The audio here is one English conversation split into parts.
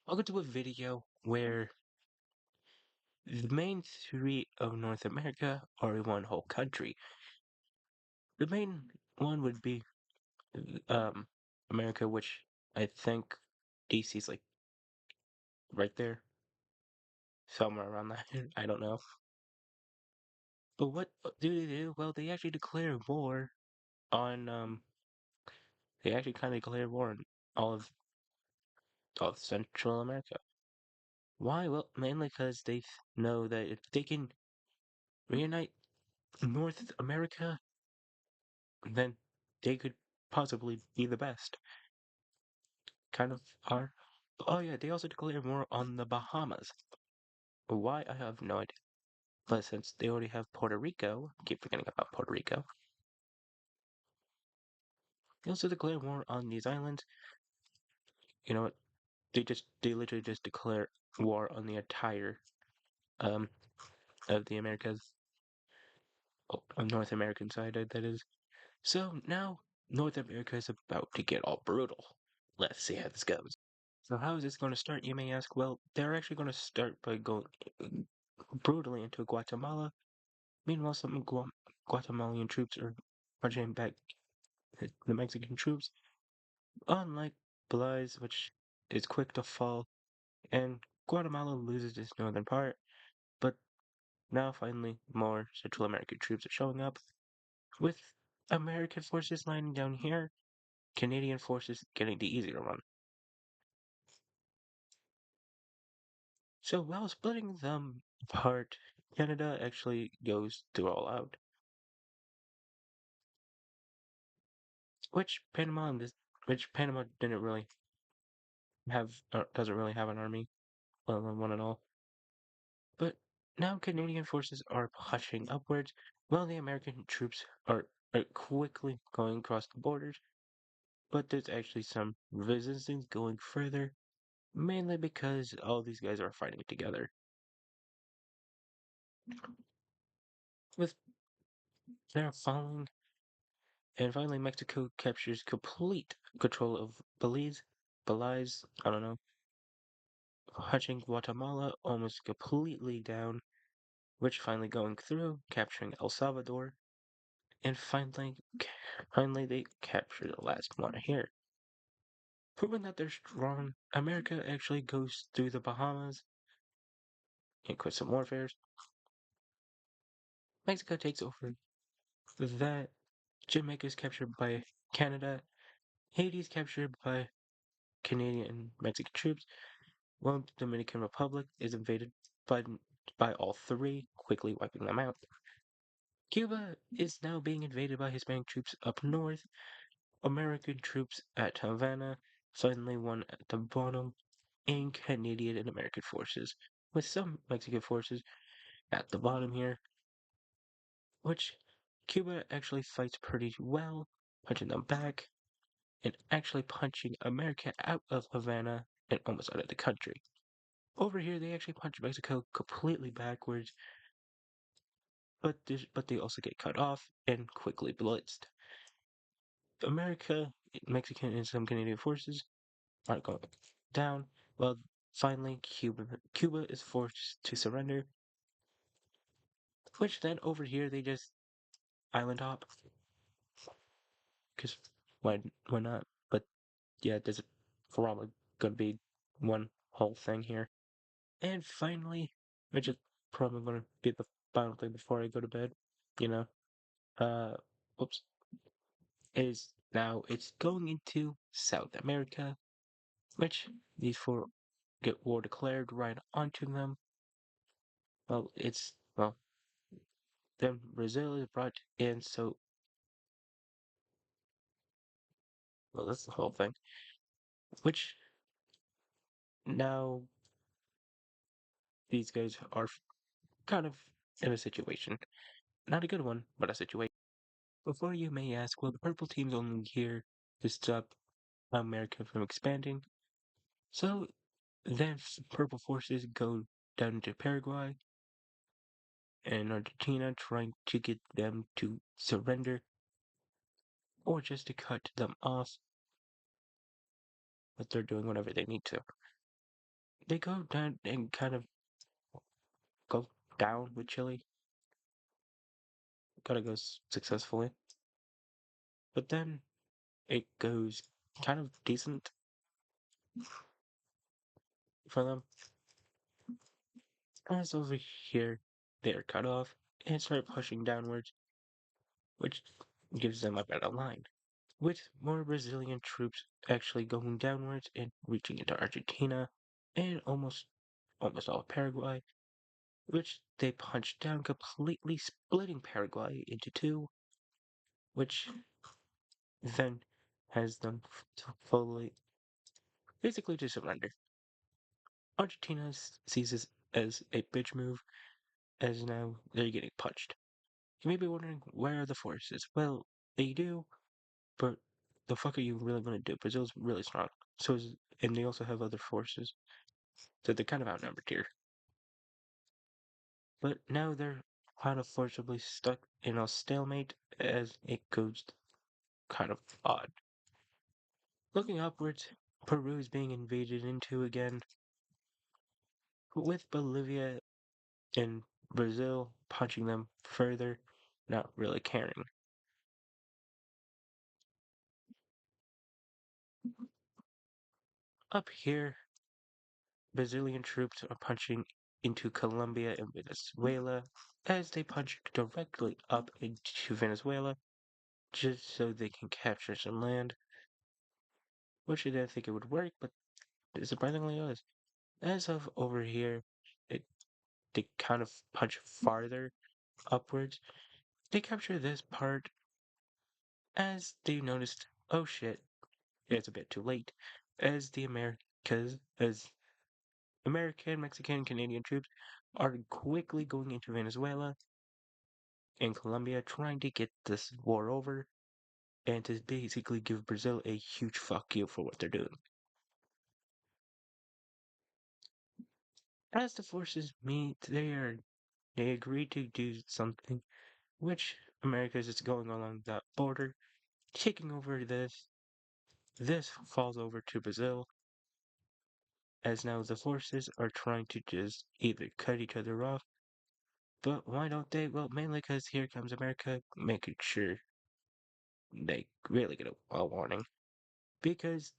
Welcome to a video where the main three of North America are in one whole country. The main one would be um America, which I think DC's like right there, somewhere around that. I don't know. But what do they do? Well, they actually declare war on they actually kind of declare war on all of all of Central America. Why? Well, mainly because they know that if they can reunite North America, then they could possibly be the best. Kind of are. Oh yeah, they also declared war on the Bahamas. Why? I have no idea. But since they already have Puerto Rico, I keep forgetting about Puerto Rico. They also declared war on these islands. You know what? They literally just declare war on the entire um of the Americas, on North American side, that is. So now North America is about to get all brutal. Let's see how this goes. So how is this going to start, you may ask? Well, they're actually going to start by going brutally into Guatemala. Meanwhile, some Guatemalan troops are marching back the Mexican troops, unlike Belize, which is quick to fall, and Guatemala loses its northern part, but now finally more Central American troops are showing up, with American forces lining down here, Canadian forces getting the easier run. So while splitting them apart, Canada actually goes to all out, which which Panama didn't really have, doesn't really have an army, let alone one at all. But now Canadian forces are pushing upwards, while the American troops are quickly going across the borders. But there's actually some resistance going further, mainly because all these guys are fighting together. With their following, and finally Mexico captures complete control of Belize, I don't know, hunching Guatemala almost completely down, which finally going through, capturing El Salvador, and finally they capture the last one here. Proving that they're strong, America actually goes through the Bahamas and quits some warfares. Mexico takes over that. Jamaica is captured by Canada. Haiti is captured by Canadian and Mexican troops. While the Dominican Republic is invaded by by all three, quickly wiping them out. Cuba is now being invaded by Hispanic troops up north. American troops at Havana, finally one at the bottom, and Canadian and American forces, with some Mexican forces at the bottom here, which Cuba actually fights pretty well, punching them back, and actually punching America out of Havana and almost out of the country. Over here, they actually punch Mexico completely backwards, but they also get cut off and quickly blitzed. America, Mexican, and some Canadian forces are going down. Well, finally, Cuba is forced to surrender, which then over here they just island hop, because why not? But yeah, there's probably gonna be one whole thing here. And finally, which is probably gonna be the final thing before I go to bed, you know, uh, whoops, is now it's going into South America, which these four get war declared right onto them. Well, then Brazil is brought in, so well, that's the whole thing. Which now these guys are kind of in a situation, not a good one, but a situation. Before you may ask, well, the purple team's only here to stop America from expanding. So then purple forces go down to Paraguay and Argentina, trying to get them to surrender or just to cut them off, but they're doing whatever they need to. they go down and kind of go down with Chile. Kind of goes successfully, but then it goes kind of decent for them. As over here, they are cut off and start pushing downwards, which gives them a better line. With more Brazilian troops actually going downwards and reaching into Argentina and almost all of Paraguay, which they punched down, completely splitting Paraguay into two, which then has them fully basically to surrender. Argentina sees this as a bitch move, as now they're getting punched. You may be wondering, where are the forces? Well, they do, but the fuck are you really going to do? Brazil's really strong. And they also have other forces, so they're kind of outnumbered here. But now they're kind of forcibly stuck in a stalemate as it goes kind of odd. Looking upwards, Peru is being invaded into again, with Bolivia and Brazil punching them further, not really caring. Up here, Brazilian troops are punching into Colombia and Venezuela as they punch directly up into Venezuela just so they can capture some land, which I didn't think it would work, but it surprisingly does. As of over here, it, they kind of punch farther upwards. They capture this part as they noticed, oh shit, it's a bit too late, as the Americas, as American, Mexican, Canadian troops are quickly going into Venezuela and Colombia trying to get this war over and to basically give Brazil a huge fuck you for what they're doing. As the forces meet, they agree to do something, which America is just going along that border, taking over this. This falls over to Brazil, as now the forces are trying to just either cut each other off. But why don't they? Well, mainly because here comes America making sure they really get a warning. Because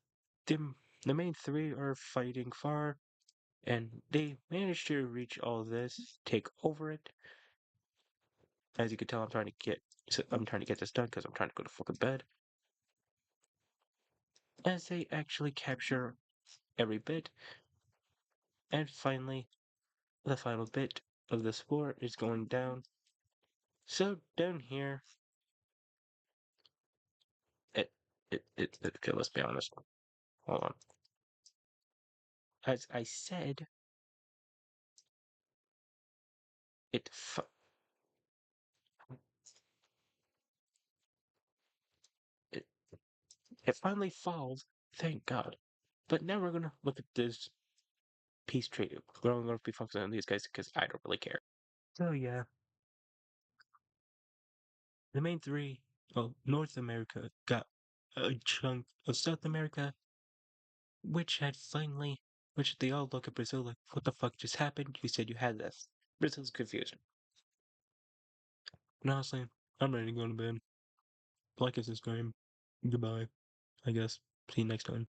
the, the main three are fighting far, and they managed to reach all this, take over it. As you can tell, I'm trying to get this done because I'm trying to go to fucking bed. As they actually capture every bit, and finally, the final bit of the sport is going down. So down here, okay, let's be honest. Hold on. As I said, it it, it finally falls. Thank God. But now we're gonna look at this peace treaty. We're only gonna be focusing on these guys because I don't really care. So yeah, the main three. Well, North America got a chunk of South America, which had finally, which they all look at Brazil like, what the fuck just happened? You said you had this. Brazil's confused. And honestly, I'm ready to go to bed. Like us this game. Goodbye. I guess. See you next time.